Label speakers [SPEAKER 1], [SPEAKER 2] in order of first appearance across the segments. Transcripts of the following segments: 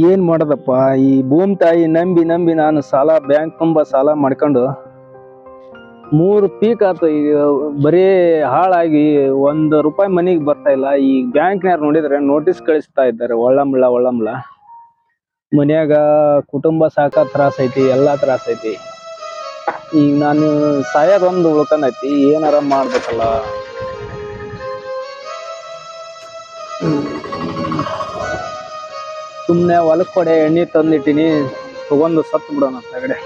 [SPEAKER 1] ಏನ್ ಮಾಡದಪ್ಪ, ಈ ಭೂಮಿ ತಾಯಿ ನಂಬಿ ನಂಬಿ ನಾನು ಬ್ಯಾಂಕ್ ತುಂಬಾ ಸಾಲ ಮಾಡ್ಕೊಂಡು 3 ಪೀಕ್ ಆತು. ಈಗ ಬರೀ ಹಾಳಾಗಿ ₹1 ಮನಿಗ್ ಬರ್ತಾ ಇಲ್ಲ. ಈ ಬ್ಯಾಂಕ್ನಾರು ನೋಡಿದ್ರೆ ನೋಟಿಸ್ ಕಳಿಸ್ತಾ ಇದ್ದಾರೆ, ಒಳ್ಳಂಬ್ಳ. ಮನ್ಯಾಗ ಕುಟುಂಬ ಸಾಕ ತ್ರಾಸ ಐತಿ, ಎಲ್ಲಾ ತ್ರಾಸ ಐತಿ. ಈಗ ನಾನು ಸಾಯೋದೊಂದು ಉಳ್ಕೊಂಡೈತಿ, ಏನಾರ ಮಾಡ್ಬೇಕಲ್ಲ. ಸುಮ್ನೆ ಹೊಲಕ್ ಕೊಡೆ ಎಣ್ಣೆ ತಂದಿಟ್ಟಿನಿ, ತಗೊಂಡು ಸತ್ತು ಬಿಡೋಣ ತಗಡೆ.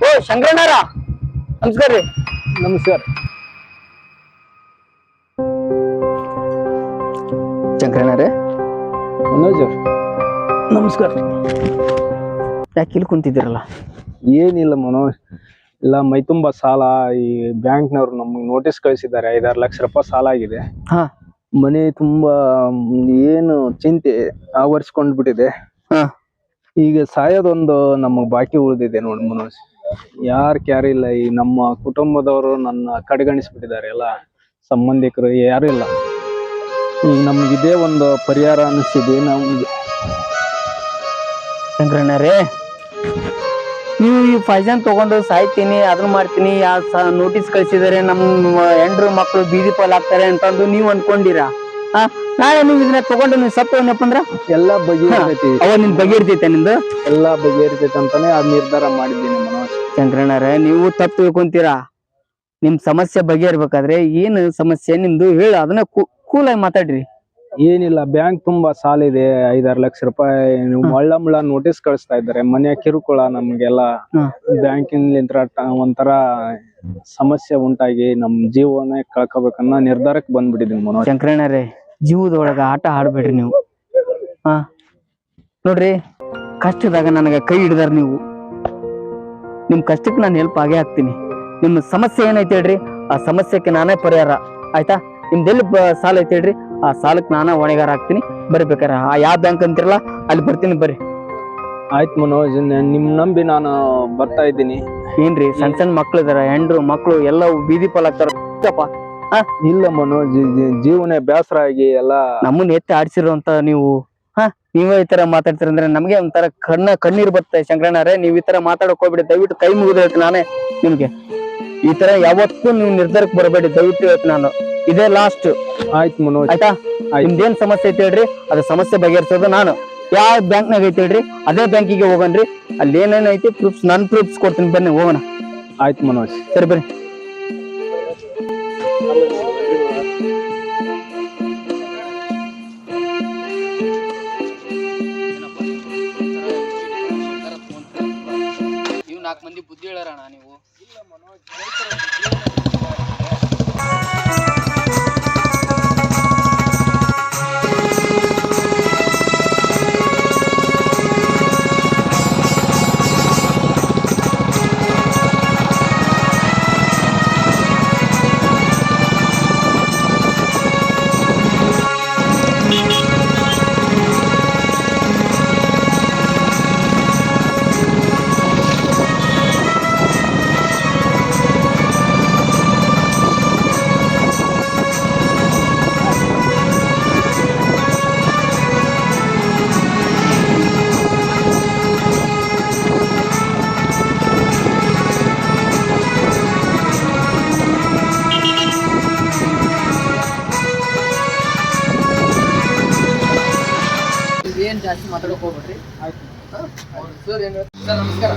[SPEAKER 2] ಓ ಶಂಕರಣ್ಣರ, ನಮಸ್ಕಾರ ರೀ.
[SPEAKER 1] ನಮಸ್ಕಾರ
[SPEAKER 2] ಶಂಕರಣ್ಣರೇ.
[SPEAKER 1] ಮನೋಜ್ ಅವ್ರ ನಮಸ್ಕಾರ.
[SPEAKER 2] ಯಾಕೆ ಇಲ್ಲಿ ಕುಂತಿದ್ದೀರಲ್ಲ?
[SPEAKER 1] ಏನಿಲ್ಲ ಮನೋಜ್, ಇಲ್ಲ ಮೈ ತುಂಬಾ ಸಾಲ. ಈ ಬ್ಯಾಂಕ್ನವ್ರು ನಮ್ಗೆ ನೋಟಿಸ್ ಕಳಿಸಿದ್ದಾರೆ, 5-6 ಲಕ್ಷ ರೂಪಾಯಿ ಸಾಲ ಆಗಿದೆ.
[SPEAKER 2] ಹಾ,
[SPEAKER 1] ಮನೆ ತುಂಬಾ ಏನು ಚಿಂತೆ ಆವರಿಸ್ಕೊಂಡ್ ಬಿಟ್ಟಿದೆ.
[SPEAKER 2] ಹಾ,
[SPEAKER 1] ಈಗ ಸಾಯೋದೊಂದು ನಮಗ್ ಬಾಕಿ ಉಳಿದಿದೆ ನೋಡಿ ಮನೋಜ್. ಯಾರು ಕ್ಯಾರ ಇಲ್ಲ. ಈ ನಮ್ಮ ಕುಟುಂಬದವರು ನನ್ನ ಕಡೆಗಣಿಸ್ಬಿಟ್ಟಿದ್ದಾರೆ, ಎಲ್ಲ ಸಂಬಂಧಿಕರು ಯಾರು ಇಲ್ಲ. ಈಗ ನಮ್ಗಿದೇ ಒಂದು ಪರಿಹಾರ ಅನಿಸ್ತಿದೆ ನಮ್ಗೆ.
[SPEAKER 2] ಶಂಕರಣ್ಣರೇ, ನೀವು ಈ ಫೈಜನ್ ತಗೊಂಡು ಸಾಯ್ತೀನಿ, ಅದನ್ನ ಮಾಡ್ತೀನಿ, ನೋಟಿಸ್ ಕಳ್ಸಿದಾರೆ, ನಮ್ಮ ಹೆಂಡ್ರು ಮಕ್ಕಳು ಬೀದಿ ಪಾಲ್ ಆಗ್ತಾರೆ ಅಂತಂದು ನೀವು ಅನ್ಕೊಂಡಿರಾ? ನಾಳೆ ನೀವು ಇದನ್ನ ತಗೊಂಡು ನೀವು ಸತ್ತವನಪ್ಪ ಅಂದ್ರ
[SPEAKER 1] ಎಲ್ಲಾ ಬಗೆಹರಿತೈತಿ.
[SPEAKER 2] ಅವ ನಿನ್ ಬಗೆಹರಿತೈತೆ, ನಿಂದು
[SPEAKER 1] ಎಲ್ಲಾ ಬಗೆಹರಿತೈತೆ ಅಂತಾನೆ ಆ ನಿರ್ಧಾರ ಮಾಡಿದ್ದೀನಿ ಮನೋಜ್.
[SPEAKER 2] ಶಂಕರಣ್ಣರೇ, ನೀವು ತಪ್ಪು ತಿಳ್ಕೊಂತೀರಾ. ನಿಮ್ ಸಮಸ್ಯೆ ಬಗೆಹರ್ಬೇಕಾದ್ರೆ ಏನು ಸಮಸ್ಯೆ ನಿಮ್ದು ಹೇಳ, ಅದನ್ನ ಕೂಲಾಗಿ ಮಾತಾಡ್ರಿ.
[SPEAKER 1] ಏನಿಲ್ಲ, ಬ್ಯಾಂಕ್ ತುಂಬಾ ಸಾಲ ಇದೆ, 5-6 ಲಕ್ಷ ರೂಪಾಯಿ. ಒಳ್ಳಂಬಳ ನೋಟಿಸ್ ಕಳಿಸ್ತಾ ಇದ್ದಾರೆ, ಮನೆಯ ಕಿರುಕುಳ ನಮ್ಗೆಲ್ಲ. ಬ್ಯಾಂಕಿನಿಂದ ಒಂಥರ ಸಮಸ್ಯೆ ಉಂಟಾಗಿ ನಮ್ ಜೀವನ ಕಳ್ಕೋಬೇಕನ್ನೋ ನಿರ್ಧಾರಕ್ಕೆ ಬಂದ್ಬಿಟ್ಟಿದೀನಿ ಮನೋಜ್.
[SPEAKER 2] ಶಂಕರಣ್ಣರೇ, ಜೀವದೊಳಗ ಆಟ ಆಡ್ಬೇಡ್ರಿ ನೀವು. ನೋಡ್ರಿ, ಕಷ್ಟದಾಗ ನನಗ ಕೈ ಹಿಡಿದಾರ ನೀವು. ನಿಮ್ ಕಷ್ಟಕ್ಕೆ ನಾನು ಹೆಲ್ಪ್ ಆಗೇ ಆಗ್ತೀನಿ. ನಿಮ್ ಸಮಸ್ಯೆ ಏನೈತೆ ಹೇಳ್ರಿ, ಆ ಸಮಸ್ಯೆಗೆ ನಾನೇ ಪರಿಹಾರ. ಆಯ್ತಾ? ನಿಮ್ದೆಲ್ಲಿ ಸಾಲ ಐತೆ ಹೇಳ್ರಿ, ಆ ಸಾಲಕ್ಕೆ ನಾನೇ ಹೊಣೆಗಾರ ಆಗ್ತೀನಿ. ಬರ್ಬೇಕಾರ ಆ ಯಾವ ಬ್ಯಾಂಕ್ ಅಂತಿರಲ್ಲ ಅಲ್ಲಿ ಬರ್ತೀನಿ, ಬರ್ರಿ.
[SPEAKER 1] ಆಯ್ತು ಮನೋಜ್, ನಿಮ್ ನಂಬಿ ನಾನು ಬರ್ತಾ ಇದ್ದೀನಿ.
[SPEAKER 2] ಏನ್ರಿ ಸಣ್ಣ ಸಣ್ಣ ಮಕ್ಳು ಇದಾರ, ಹೆಂಡ್ರು ಮಕ್ಳು ಎಲ್ಲ ಬೀದಿ ಪಾಲಾಗ್ತಾರ.
[SPEAKER 1] ಇಲ್ಲ ಮನೋಜ್, ಜೀವನ ಬೇಸರ ಆಗಿ ಎಲ್ಲ
[SPEAKER 2] ನಮ್ಮನ್ನ ಎತ್ತಿ ಆಡ್ಸಿರುವಂತ ನೀವು ನೀವೇ ಈ ತರ ಮಾತಾಡ್ತೀರಂದ್ರೆ ನಮ್ಗೆ ಒಂಥರ ಕಣ್ಣೀರ್ ಬರುತ್ತೆ. ಶಂಕರಣ್ಣರೇ, ನೀವ್ ಈ ತರ ಮಾತಾಡಕ್ ಹೋಗ್ಬೇಡಿ, ದಯವಿಟ್ಟು ಕೈ ಮುಗಿದು ಹೇಳ್ತೀನಿ ನಾನೇ ನಿಮ್ಗೆ. ಈ ತರ ಯಾವತ್ತೂ ನೀವು ನಿರ್ಧಾರಕ್ಕೆ ಬರಬೇಡಿ, ದಯವಿಟ್ಟು ಹೇಳ್ತೀನಿ ನಾನು. ಇದೇ ಲಾಸ್ಟ್.
[SPEAKER 1] ಆಯ್ತು ಮನೋಜ್,
[SPEAKER 2] ಆಯ್ತಾ? ನಿಮ್ದೇನ್ ಸಮಸ್ಯೆ ಐತಿ ಹೇಳ್ರಿ, ಅದ ಸಮಸ್ಯೆ ಬಗೆಹರಿಸೋದು ನಾನು. ಯಾವ ಬ್ಯಾಂಕ್ನಾಗ ಐತಿ ಹೇಳ್ರಿ, ಅದೇ ಬ್ಯಾಂಕಿಗೆ ಹೋಗನ್ರಿ. ಅಲ್ಲಿ ಏನೇನ್ ಐತಿ ಪ್ರೂಫ್ಸ್, ನನ್ ಪ್ರೂಫ್ಸ್ ಕೊಡ್ತೀನಿ, ಬನ್ನಿ ಹೋಗೋಣ.
[SPEAKER 1] ಆಯ್ತು ಮನೋಜ್,
[SPEAKER 2] ಸರಿ ಬರ್ರಿ. ನೀವು 4 ಮಂದಿ ಬುದ್ಧಿ ಹೇಳೋಣ ನೀವು. ಏನ್ ಜಾಸ್ತಿ ಮಾತಾಡಕ್ ಹೋಗ್ಬೇಡ್ರಿ. ಆಯ್ತು ಸರ್. ಏನು ಸರ್, ನಮಸ್ಕಾರ.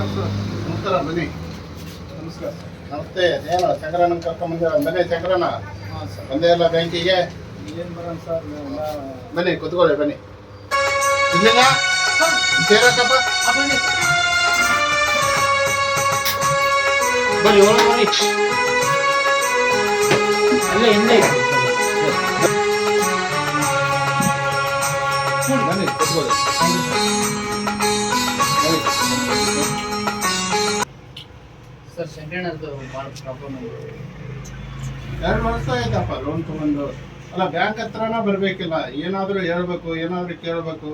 [SPEAKER 3] ನಮಸ್ಕಾರ, ಬನ್ನಿ. ನಮಸ್ಕಾರ, ನಮಸ್ತೆ. ಏನು ಶಂಕರಣ್ಣ ಕರ್ಕೊಂಬಂದ? ಬನ್ನಿ ಶಂಕರಣ್ಣ, ಬಂದೇ ಇಲ್ಲ ಬ್ಯಾಂಕಿಗೆ?
[SPEAKER 1] ಏನ್ ಬರೋಣ ಸರ್,
[SPEAKER 3] ಬನ್ನಿ ಕುತ್ಕೊಳ್ಳಿ, ಬನ್ನಿ. ಇಲ್ಲಿಲ್ಲ ಸೇರಕ್ಕಪ್ಪ,
[SPEAKER 2] ಬನ್ನಿ
[SPEAKER 3] ಬನ್ನಿ ಒಳಗೆ ಬನ್ನಿ.
[SPEAKER 2] ಅಲ್ಲೇ ಹಿಂದೆ
[SPEAKER 3] ಬನ್ನಿ ಕುತ್ಕೊಳ್ಳಿ.
[SPEAKER 2] ಸರ್, ಶಂಕರಣ್ಣದು ಭಾಳ ಪ್ರಾಬ್ಲಮ್ ಇದೆ.
[SPEAKER 3] 2 ವರ್ಷ ಆಯ್ತಪ್ಪ ಲೋನ್ ತಗೊಂಡು. ಅಲ್ಲ, ಬ್ಯಾಂಕ್ ಹತ್ರನ ಬರ್ಬೇಕಿಲ್ಲ, ಏನಾದ್ರು ಹೇಳ್ಬೇಕು, ಏನಾದ್ರು ಕೇಳ್ಬೇಕು.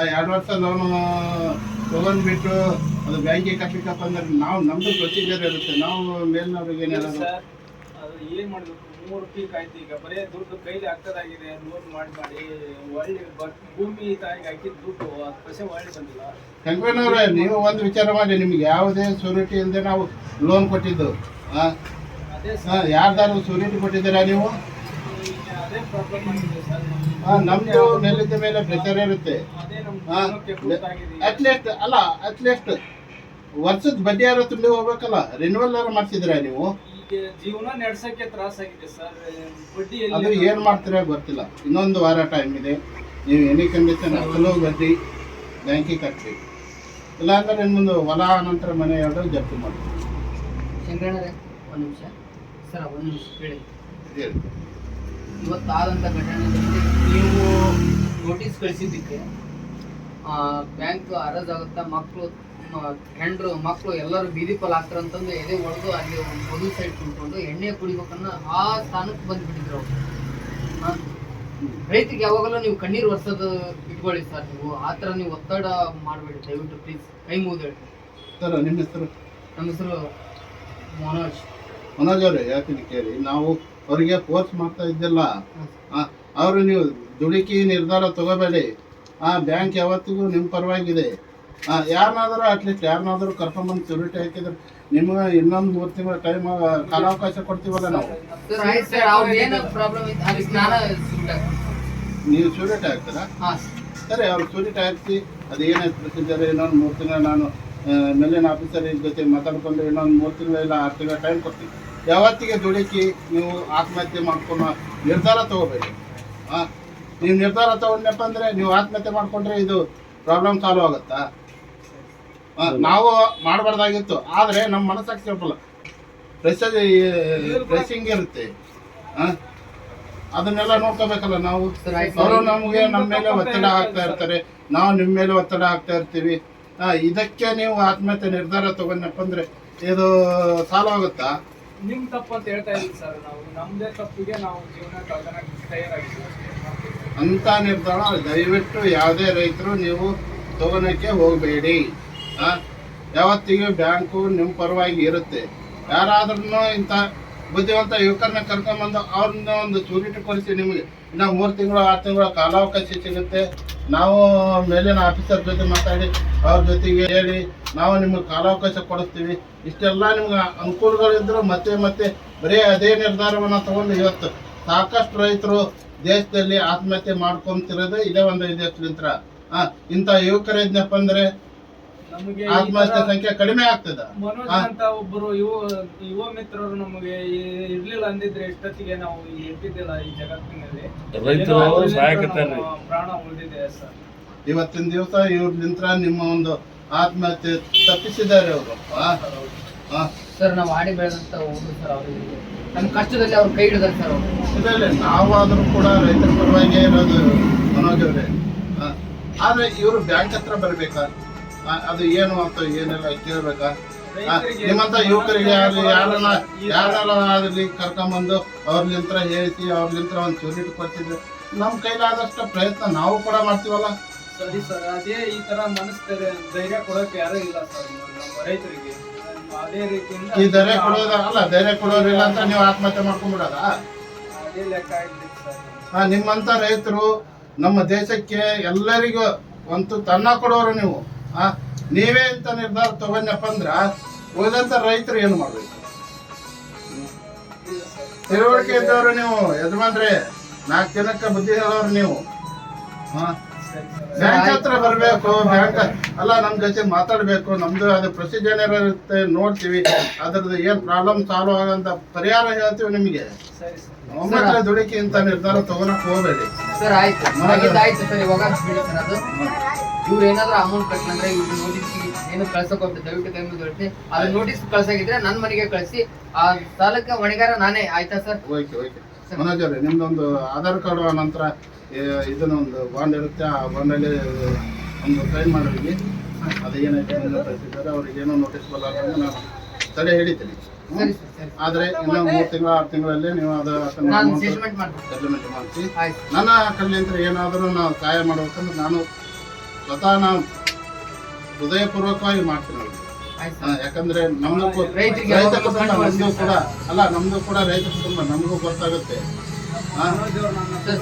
[SPEAKER 3] 2 ವರ್ಷ ಲೋನು ತೊಗೊಂಡ್ಬಿಟ್ಟು ಅದು ಬ್ಯಾಂಕಿಗೆ ಕಟ್ಟಲಿಕ್ಕಪ್ಪ ಅಂದ್ರೆ ನಾವು ನಮ್ಮದು ಪ್ರೊಸೀಜರ್ ಇರುತ್ತೆ. ನಾವು ಮೇಲ್ನವ್ರಿಗೆ ಏನಾದ್ರು
[SPEAKER 1] ಅದು ಏನ್ ಮಾಡ್ಬೇಕು? 3 ಪೀಕ್ ಆಯ್ತು, ಈಗ ಬರೇ ದುಡ್ಡು ಕೈಲಿ ಆಗ್ತದಾಗಿದೆ. ಲೋನ್ ಮಾಡಿ ಒಳ್ಳೆ ಭೂಮಿ ತಾಯಿಗೆ ಹಾಕಿದ ದುಡ್ಡು 10% ಒಳ್ಳೆ ಬಂದಿಲ್ಲ.
[SPEAKER 3] ಶಂಕರಣ್ಣವ್ರೆ, ನೀವು ಒಂದು ವಿಚಾರ ಮಾಡಿ, ನಿಮ್ಗೆ ಯಾವುದೇ ಸೂರಿಟಿ ಇಲ್ಲದೆ ನಾವು ಲೋನ್ ಕೊಟ್ಟಿದ್ದು.
[SPEAKER 1] ಅದೇ
[SPEAKER 3] ಯಾರ್ದಾರು ಸೂರಿಟಿ ಕೊಟ್ಟಿದ್ದೀರಾ ನೀವು?
[SPEAKER 1] ಅದೇ ಪ್ರಾಬ್ಲಮ್ ಆಗಿದೆ ಸರ್.
[SPEAKER 3] ನಮ್ದು ಮೇಲಿದ್ದ ಮೇಲೆ ಪ್ರೆಷರ್ ಇರುತ್ತೆ.
[SPEAKER 1] ಅದೇ ನಮ್ಗೆ
[SPEAKER 3] ಅಟ್ಲೀಸ್ಟ್ ಅಲ್ಲ, ಅಟ್ಲೀಸ್ಟ್ ವರ್ಷದ ಬಡ್ಡಿ ಯಾರು ತುಂಬಿ ಹೋಗ್ಬೇಕಲ್ಲ. ರಿನ್ಯೂವಲ್ ಮಾಡಿಸಿದ್ರ ನೀವು?
[SPEAKER 1] ಈಗ ಜೀವನ ನಡೆಸಕ್ಕೆ ತ್ರಾಸಾಗಿದೆ ಸರ್. ಬಡ್ಡಿ
[SPEAKER 3] ಅದು ಏನ್ ಮಾಡ್ತೀರಾ ಗೊತ್ತಿಲ್ಲ. ಇನ್ನೊಂದು ವಾರ ಟೈಮ್ ಇದೆ. ನೀವು ಎನಿ ಕಂಡೀಷನ್ ಅಸಲು ಬಡ್ಡಿ ಬ್ಯಾಂಕಿಗೆ ಕಟ್ಬೇಕು. ಇಲ್ಲಾಂದ್ರೆ ನಿಮ್ಮೊಂದು ಹೊಲ ನಂತರ ಮನೆ ಎರಡು ಜಪ್ತಿ ಮಾಡ್ತೀವಿ.
[SPEAKER 2] ಶಂಕರಣ್ಣರೇ, ಒಂದು ನಿಮಿಷ ಸರ್, ಒಂದು ನಿಮಿಷ ಕೇಳಿ.
[SPEAKER 3] ಹೇಳಿ.
[SPEAKER 2] ಇವತ್ತಾದಂಥ ಘಟನೆಯಲ್ಲಿ ನೀವು ನೋಟಿಸ್ ಕಳಿಸಿದ್ದಕ್ಕೆ ಬ್ಯಾಂಕ್ ಅರಜ್ ಆಗುತ್ತಾ, ಮಕ್ಕಳು ಹೆಂಡ್ರು ಮಕ್ಕಳು ಎಲ್ಲರೂ ಬೀದಿ ಪಾಲ್ ಆಗ್ತಾರಂತಂದು ಎದೆ ಹೊಡೆದು ಅಲ್ಲಿ ಒಂದು ಮೊದಲು ಸೈಡ್ ಕುಂತ್ಕೊಂಡು ಎಣ್ಣೆ ಕುಡಿಬೇಕನ್ನ ಆ ಸ್ಥಾನಕ್ಕೆ ಬಂದುಬಿಟ್ಟಿದ್ರು ಅವರು. ರೈತರಿಗೆ ಯಾವಾಗಲೂ ನೀವು ಕಣ್ಣೀರು ಒರೆಸೋದು ಇಟ್ಕೊಳ್ಳಿ ಸರ್. ನೀವು ಆ ಥರ ನೀವು ಒತ್ತಡ ಮಾಡಬೇಡಿ ದಯವಿಟ್ಟು, ಪ್ಲೀಸ್. ಕೈ ಮುಗಿದೇಳಿ
[SPEAKER 3] ಸರ್. ನಿಮ್ಮ ಹೆಸರು?
[SPEAKER 2] ನಮ್ಮ ಹೆಸರು ಮನೋಜ್.
[SPEAKER 3] ಮನೋಜ್ ಅವರೇ, ಯಾಕೆ ಕೇಳಿ, ನಾವು ಅವರಿಗೆ ಫೋರ್ಸ್ ಮಾಡ್ತಾ ಇದ್ದಿಲ್ಲ. ಅವರು ನೀವು ದುಡುಕಿ ನಿರ್ಧಾರ ತಗೋಬೇಡಿ. ಬ್ಯಾಂಕ್ ಯಾವತ್ತಿಗೂ ನಿಮ್ಮ ಪರವಾಗಿದೆ. ಯಾರನ್ನಾದರೂ ಅಟ್ಲೀಸ್ಟ್ ಯಾರನ್ನಾದರೂ ಕರ್ಕೊಂಡ್ಬಂದು ಸೂರಿಟಿ ಹಾಕಿದ್ರೆ ನಿಮ್ಗೆ ಇನ್ನೊಂದು 3 ತಿಂಗಳ ಟೈಮ್ ಕಾಲಾವಕಾಶ ಕೊಡ್ತೀವಲ್ಲ ನಾವು. ನೀವು ಸೂರಿಟಿ ಹಾಕ್ತೀರಾ? ಸರಿ, ಅವ್ರು ಸೂರಿಟಿ ಹಾಕಿ ಅದು ಏನಾಯ್ತು ಪ್ರೊಸೀಜರ್, ಇನ್ನೊಂದು 3 ತಿಂಗಳು ನಾನು ಮೇಲಿನ ಆಫೀಸರ್ ಜೊತೆ ಮಾತಾಡ್ಕೊಂಡು ಇನ್ನೊಂದು 3 ತಿಂಗಳು ಇಲ್ಲ 6 ತಿಂಗಳ ಟೈಮ್ ಕೊಡ್ತೀವಿ. ಯಾವತ್ತಿಗೆ ದುಡುಕಿ ನೀವು ಆತ್ಮಹತ್ಯೆ ಮಾಡ್ಕೊಂಡು ನಿರ್ಧಾರ ತಗೋಬೇಡಿ. ನೀವು ನಿರ್ಧಾರ ತಗೊಂಡಪ್ಪ ಅಂದರೆ ನೀವು ಆತ್ಮಹತ್ಯೆ ಮಾಡ್ಕೊಂಡ್ರೆ ಇದು ಪ್ರಾಬ್ಲಮ್ ಸಾಲ್ವ್ ಆಗುತ್ತಾ? ನಾವು ಮಾಡಬಾರ್ದಾಗಿತ್ತು, ಆದರೆ ನಮ್ಮ ಮನಸ್ಸಾಕ್ಷಿ ಒಪ್ಪಲ್ಲ. ಪ್ರೆಸ್ಸಿಂಗ್ ಇರುತ್ತೆ, ಅದನ್ನೆಲ್ಲ ನೋಡ್ಕೋಬೇಕಲ್ಲ ನಾವು. ಅವರು ನಮಗೆ ನಮ್ಮ ಮೇಲೆ ಒತ್ತಡ ಹಾಕ್ತಾ ಇರ್ತಾರೆ, ನಾವು ನಿಮ್ಮ ಮೇಲೆ ಒತ್ತಡ ಹಾಕ್ತಾ ಇರ್ತೀವಿ. ಇದಕ್ಕೆ ನೀವು ಆತ್ಮಹತ್ಯೆ ನಿರ್ಧಾರ ತಗೊಂಡಪ್ಪ ಅಂದರೆ ಇದು ಸಾಲ್ವ್ ಆಗುತ್ತಾ?
[SPEAKER 1] ನಿಮ್ ತಪ್ಪು ಅಂತ ಹೇಳ್ತಾ ಇದ್ದೀವಿ ಸರ್. ನಾವು ನಮ್ದೇ ತಪ್ಪಿಗೆ ನಾವು ಜೀವನ ಕಳ್ಕೊಳಕ್ಕೆ ತಯಾರಾಗಿದ್ದೀವಿ.
[SPEAKER 3] ಅಂತ ನಿರ್ಧಾರ ದಯವಿಟ್ಟು ಯಾವುದೇ ರೈತರು ನೀವು ತಗೊಳಕ್ಕೆ ಹೋಗಬೇಡಿ. ಯಾವತ್ತಿಗೂ ಬ್ಯಾಂಕು ನಿಮ್ಮ ಪರವಾಗಿ ಇರುತ್ತೆ. ಯಾರಾದ್ರೂ ಇಂಥ ಬುದ್ಧಿವಂತ ಯುವಕರನ್ನ ಕರ್ಕೊಂಡ್ಬಂದು ಅವ್ರನ್ನ ಒಂದು ಸೂರಿಟಿ ಕೊಡಿಸಿ ನಿಮಗೆ ಇನ್ನು 3 ತಿಂಗಳು 6 ತಿಂಗಳ ಕಾಲಾವಕಾಶ ಸಿಗುತ್ತೆ. ನಾವು ಮೇಲಿನ ಆಫೀಸರ್ ಜೊತೆ ಮಾತಾಡಿ ಅವ್ರ ಜೊತೆಗೆ ಹೇಳಿ ನಾವು ನಿಮಗೆ ಕಾಲಾವಕಾಶ ಕೊಡಿಸ್ತೀವಿ. ಇಷ್ಟೆಲ್ಲ ನಿಮ್ಗೆ ಅನುಕೂಲಗಳಿದ್ರು ಮತ್ತೆ ಬರೀ ಅದೇ ನಿರ್ಧಾರವನ್ನು ತಗೊಂಡು ಇವತ್ತು ಸಾಕಷ್ಟು ರೈತರು ದೇಶದಲ್ಲಿ ಆತ್ಮಹತ್ಯೆ ಮಾಡ್ಕೊಂತಿರೋದು ಇದೇ ಒಂದು ವಿದೇಶಲಿಂತ್ರ. ಇಂಥ ಯುವಕರು ಇದ್ನಪ್ಪ ಅಂದ್ರೆ ಆತ್ಮಹತ್ಯೆ ಸಂಖ್ಯೆ ಕಡಿಮೆ ಆಗ್ತದ.
[SPEAKER 1] ಮನೋಜ್ ಅಂತ ಒಬ್ಬರು ಯುವ ಮಿತ್ರರು ನಮಗೆ ಇರ್ಲಿಲ್ಲ ಅಂದಿದ್ರೆ ಎಷ್ಟೊತ್ತಿಗೆ ನಾವು ಇರ್ತಿದ್ದಿಲ್ಲ ಈ ಜಗತ್ತಿನಲ್ಲಿ. ಪ್ರಾಣ ಉಳಿದಿದೆ ಸರ್.
[SPEAKER 3] ಇವತ್ತಿನ ದಿವಸ ಇವ್ರಲಿಂತ್ರ ನಿಮ್ಮ ಒಂದು ಆತ್ಮಹತ್ಯೆ ತಪ್ಪಿಸಿದ್ದಾರೆ ಅವರು.
[SPEAKER 2] ಸರ್, ನಾವು ಆಡಿ ಬೆಳೆದಂತ ಹುಡುಗರು ಸರ್, ಅವರಿಗೆ ನಮ್ಮ ಕಷ್ಟದಲ್ಲಿ ಅವ್ರು ಕೈ ಹಿಡಿದಾರೆ ಸರ್ ಅವರು.
[SPEAKER 3] ಇಲ್ಲ, ನಾವಾದ್ರೂ ಕೂಡ ರೈತರ ಪರವಾಗಿ ಇರೋದು ಮನೋಜ್ ಅವರೇ. ಆದ್ರೆ ಇವರು ಬ್ಯಾಂಕ್ ಹತ್ರ ಬರ್ಬೇಕಾ? ಅದು ಏನು ಅಂತ ಏನೆಲ್ಲ ಕೇಳ್ಬೇಕಾ? ನಿಮ್ಮಂತ ಯುವಕರಿಗೆ ಯಾರನ್ನಾಗಲಿ ಕರ್ಕೊಂಬಂದು ಅವ್ರಲಿಂತ್ರ ಹೇಳಿಸಿ ಅವ್ರಲಿಂತ್ರ ಒಂದು ಸೂರಿಟಿ ಕೊಡ್ತಿದ್ರು. ನಮ್ಮ ಕೈಲಾದಷ್ಟು ಪ್ರಯತ್ನ ನಾವು ಕೂಡ ಮಾಡ್ತೀವಲ್ಲ.
[SPEAKER 1] ಸರಿ ಸರ್, ಅದೇ ಈ ತರ ಮನಸ್ಸು ಧೈರ್ಯ ಕೊಡೋಕೆ ಯಾರೂ ಇಲ್ಲ ಸರ್ ನಮ್ಮ ರೈತರಿಗೆ. ಅದೇ ರೀತಿಯಿಂದ
[SPEAKER 3] ಈ ಧೈರ್ಯ ಕೊಡೋದಲ್ಲ, ಧೈರ್ಯ ಕೊಡೋರಿಲ್ಲ ಅಂತ ನೀವು ಆತ್ಮಹತ್ಯೆ ಮಾಡ್ಕೊಂಡ್ಬಿಡೋದ?
[SPEAKER 1] ಅದೇ ಲೆಕ್ಕ ಆಗ್ಲಿಕ್ಕೆ ಸರ್.
[SPEAKER 3] ನಿಮ್ಮಂತ ರೈತರು ನಮ್ಮ ದೇಶಕ್ಕೆ ಎಲ್ಲರಿಗೂ ಒಂದು ತನ್ನ ಕೊಡೋರು ನೀವು. ನೀವೇ ಇಂಥ ನಿರ್ಧಾರ ತಗೊಂಡಪ್ಪ ಅಂದ್ರ ಉಳಿದಂತ ರೈತರು ಏನು ಮಾಡ್ಬೇಕು? ತಿಳುವಳಿಕೆ ಇದ್ದವ್ರು ನೀವು, ಯಜಮಾನ್ರೆ 4 ಜನಕ್ಕೆ ಬುದ್ಧಿ ಹೇಳೋರು ನೀವು. ಬ್ಯಾಂಕ್ ಹತ್ರ ಬರ್ಬೇಕು. ಬ್ಯಾಂಕ್ ಅಲ್ಲ, ನಮ್ ಜೊತೆ ಮಾತಾಡ್ಬೇಕು. ನಮ್ದು ಅದು ಪ್ರೊಸೀಜರ್ ಇರುತ್ತೆ, ನೋಡ್ತೀವಿ. ಅದ್ರದ್ದು ಏನ್ ಪ್ರಾಬ್ಲಮ್ ಸಾಲ್ವ್ ಆಗಂತ ಪರಿಹಾರ ಹೇಳ್ತೀವಿ ನಿಮಗೆ. ಒಮ್ಮೆ ದುಡುಕಿ ಇಂಥ ನಿರ್ಧಾರ ತಗೊಳಕ್ ಹೋಗ್ಬೇಡಿ
[SPEAKER 2] ಸರ್. ಆಯ್ತು ಸರ್, ಇವಾಗ ಬಿಡಿ ಸರ್. ಅದು ಇವ್ರು ಏನಾದ್ರು ಅಮೌಂಟ್ ಕಟ್ಟಂದ್ರೆ ಇವ್ರು ನೋಟಿಸ್ ಏನು ಕಳ್ಸಕ್ ಹೋಗ್ಬಿಟ್ಟು ದಯವಿಟ್ಟು ಕೈ ಮುಗಿದು ಅದು ನೋಟಿಸ್ ಕಳ್ಸಾಗಿದ್ರೆ ನನ್ನ ಮನೆಗೆ ಕಳಿಸಿ ಆ ಸಾಲಕ್ಕೆ ಹೊಣೆಗಾರ ನಾನೇ. ಆಯ್ತಾ ಸರ್?
[SPEAKER 3] ಓಕೆ. ಮನೋಜ್ ಅವ್ರೆ, ನಿಮ್ದೊಂದು ಆಧಾರ್ ಕಾರ್ಡ್ ನಂತರ ಇದನ್ನೊಂದು ಬಾಂಡ್ ಇರುತ್ತೆ. ಆ ಬಾಂಡಲ್ಲಿ ಒಂದು ಸೈನ್ ಮಾಡೋರಿಗೆ ಅದು ಏನೈತೆ ಪ್ರೊಸೀಜರ್ ಅವ್ರಿಗೆ ಏನೋ ನೋಟಿಸ್ ಬರಲಾರ್ದಂಗೆ ನಾನು ತಡೆ ಹಿಡಿತೀನಿ. ಆದ್ರೆ ಇನ್ನು 3 ತಿಂಗಳು 6 ತಿಂಗಳಲ್ಲಿ ನೀವು ಅದು ಸೆಟಲ್ಮೆಂಟ್ ಮಾಡಿಸಿ ನನ್ನ ಕಡೆಯಿಂದ ಏನಾದರೂ ನಾವು ಸಹಾಯ ಮಾಡ್ಬೇಕಂದ್ರೆ ನಾನು ಸ್ವತಃ ನಾವು ಹೃದಯಪೂರ್ವಕವಾಗಿ ಮಾಡ್ತೀನಿ ಅವ್ರಿಗೆ. ಯಾಕಂದ್ರೆ ನಮ್ದು
[SPEAKER 2] ರೈತರಿಗೆ
[SPEAKER 3] ರೈತ ಕುಟುಂಬ ನಮ್ದು ಕೂಡ ಅಲ್ಲ, ನಮ್ದು ಕೂಡ ರೈತ ಕುಟುಂಬ, ನಮಗೂ ಗೊತ್ತಾಗುತ್ತೆ.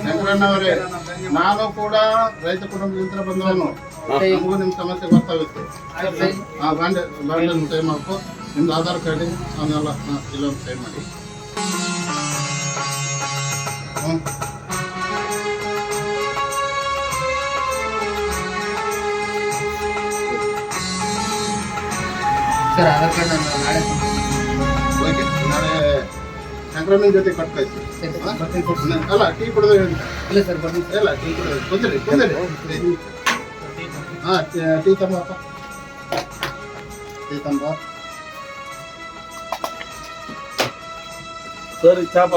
[SPEAKER 3] ಶಂಕರಣ್ಣವರೇ, ನಾನು ಕೂಡ ರೈತ ಕುಟುಂಬದಿಂದ ಬಂದವನು, ನಮಗೂ ನಿಮ್ ಸಮಸ್ಯೆ ಗೊತ್ತಾಗುತ್ತೆ. ಬಾಂಡೆ ಸೈ ಮಾಡ್ಕೊ, ನಿಮ್ದು ಆಧಾರ್ ಕಾರ್ಡ್ ಅವನ್ನೆಲ್ಲ ಇಲ್ಲೊಂದು ಸೈ ಮಾಡಿ.
[SPEAKER 2] ಸರ್ ಆಧಾರ್ ಕಾರ್ಡ್ ನಾಳೆ
[SPEAKER 3] ಓಕೆ, ನಾಳೆ ಶಂಕರಣ್ಣನ ಜೊತೆ ಕೊಟ್ಟು ಕಳಿಸಿ. ಅಲ್ಲ, ಟೀ ಕುಡಿದು
[SPEAKER 2] ಇಲ್ಲ ಸರ್ ಬರ್ತೀನಿ
[SPEAKER 3] ಇಲ್ಲ, ಟೀ ಕುಡಿದು ಕುಂದಿರಿ. Tea ತಂಬಪ್ಪ, tea ತಂಬ.
[SPEAKER 1] ಸರಿ, ಚಾಪ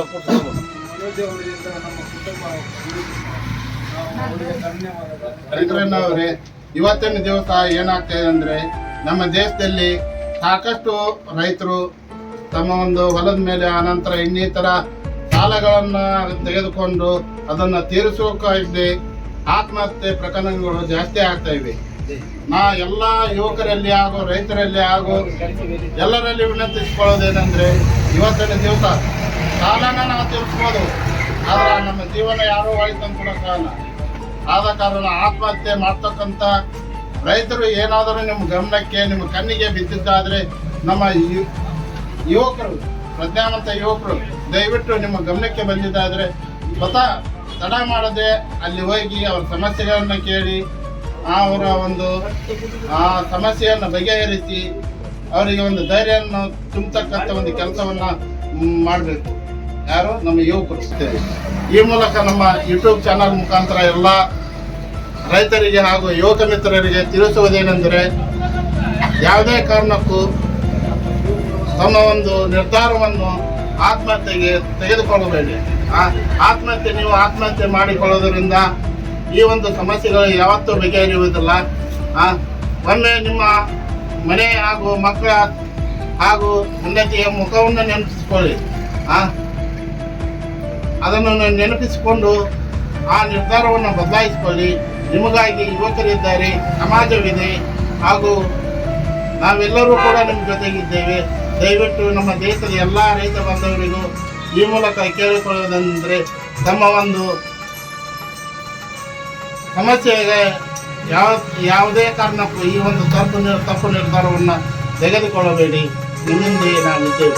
[SPEAKER 3] ಶಂಕರಣ್ಣವರೇ, ಇವತ್ತಿನ ದಿವಸ ಏನಾಗ್ತದೆ ಅಂದ್ರೆ ನಮ್ಮ ದೇಶದಲ್ಲಿ ಸಾಕಷ್ಟು ರೈತರು ತಮ್ಮ ಒಂದು ಹೊಲದ ಮೇಲೆ ಅನಂತರ ಇನ್ನಿತರ ಸಾಲಗಳನ್ನ ತೆಗೆದುಕೊಂಡು ಅದನ್ನ ತೀರಿಸೋಕಾಗದೆ ಆತ್ಮಹತ್ಯೆ ಪ್ರಕರಣಗಳು ಜಾಸ್ತಿ ಆಗ್ತಾ ಇವೆ. ಎಲ್ಲ ಯುವಕರಲ್ಲಿ ಹಾಗೂ ರೈತರಲ್ಲಿ ಹಾಗೂ ಎಲ್ಲರಲ್ಲಿ ವಿನಂತಿಸಿಕೊಳ್ಳೋದೇನೆಂದ್ರೆ, ಇವತ್ತಿನ ದಿವಸ ಸಾಲನ ನಾವು ತೀರಿಸ್ಬೋದು, ಆದ್ರೆ ನಮ್ಮ ಜೀವನ ಯಾರೋ ಒಳಗೆ ತಂದು ಕೊಡೋಕ್ಕಾಗಲ್ಲ. ಆದ ಕಾರಣ ಆತ್ಮಹತ್ಯೆ ಮಾಡ್ತಕ್ಕಂಥ ರೈತರು ಏನಾದರೂ ನಿಮ್ಮ ಗಮನಕ್ಕೆ, ನಿಮ್ಮ ಕಣ್ಣಿಗೆ ಬಿದ್ದಿದ್ದಾದ್ರೆ, ನಮ್ಮ ಯುವಕರು, ಪ್ರಜ್ಞಾವಂತ ಯುವಕರು ದಯವಿಟ್ಟು ನಿಮ್ಮ ಗಮನಕ್ಕೆ ಬಂದಿದ್ದಾದ್ರೆ ಸ್ವತಃ ತಡ ಮಾಡದೆ ಅಲ್ಲಿ ಹೋಗಿ ಅವ್ರ ಸಮಸ್ಯೆಗಳನ್ನ ಕೇಳಿ ಅವರ ಒಂದು ಆ ಸಮಸ್ಯೆಯನ್ನು ಬಗೆಹರಿಸಿ ಅವರಿಗೆ ಒಂದು ಧೈರ್ಯವನ್ನು ತುಂಬತಕ್ಕಂಥ ಒಂದು ಕೆಲಸವನ್ನ ಮಾಡಬೇಕು. ಯಾರು? ನಮ್ಮ ಯುವಕರು. ಈ ಮೂಲಕ ನಮ್ಮ ಯೂಟ್ಯೂಬ್ ಚಾನಲ್ ಮುಖಾಂತರ ಎಲ್ಲ ರೈತರಿಗೆ ಹಾಗೂ ಯುವಕ ಮಿತ್ರರಿಗೆ ತಿಳಿಸುವುದೇನೆಂದರೆ, ಯಾವುದೇ ಕಾರಣಕ್ಕೂ ತಮ್ಮ ಒಂದು ನಿರ್ಧಾರವನ್ನು ಆತ್ಮಹತ್ಯೆಗೆ ತೆಗೆದುಕೊಳ್ಳಬೇಡಿ. ನೀವು ಆತ್ಮಹತ್ಯೆ ಮಾಡಿಕೊಳ್ಳೋದ್ರಿಂದ ಈ ಒಂದು ಸಮಸ್ಯೆಗಳು ಯಾವತ್ತೂ ಬಗೆಹರಿಯುವುದಿಲ್ಲ. ಒಮ್ಮೆ ನಿಮ್ಮ ಮನೆ ಹಾಗೂ ಮಕ್ಕಳ ಹಾಗೂ ಹೆಂಡತಿಯ ಮುಖವನ್ನು ನೆನಪಿಸಿಕೊಳ್ಳಿ. ಅದನ್ನು ನೆನಪಿಸಿಕೊಂಡು ಆ ನಿರ್ಧಾರವನ್ನು ಬದಲಾಯಿಸಿಕೊಳ್ಳಿ. ನಿಮಗಾಗಿ ಯುವಕರಿದ್ದಾರೆ, ಸಮಾಜವಿದೆ, ಹಾಗೂ ನಾವೆಲ್ಲರೂ ಕೂಡ ನಿಮ್ಮ ಜೊತೆಗಿದ್ದೇವೆ. ದಯವಿಟ್ಟು ನಮ್ಮ ದೇಶದ ಎಲ್ಲ ರೈತ ಬಾಂಧವರಿಗೂ ಈ ಮೂಲಕ ಕೇಳಿಕೊಳ್ಳುವುದೆಂದರೆ, ತಮ್ಮ ಒಂದು ಸಮಸ್ಯೆಗೆ ಯಾವುದೇ ಕಾರಣಕ್ಕೂ ಈ ಒಂದು ತಪ್ಪು ನಿರ್ಧಾರವನ್ನು ತೆಗೆದುಕೊಳ್ಳಬೇಡಿ. ನಿಮ್ಮಿಂದ ನಾವಿದ್ದೇವೆ.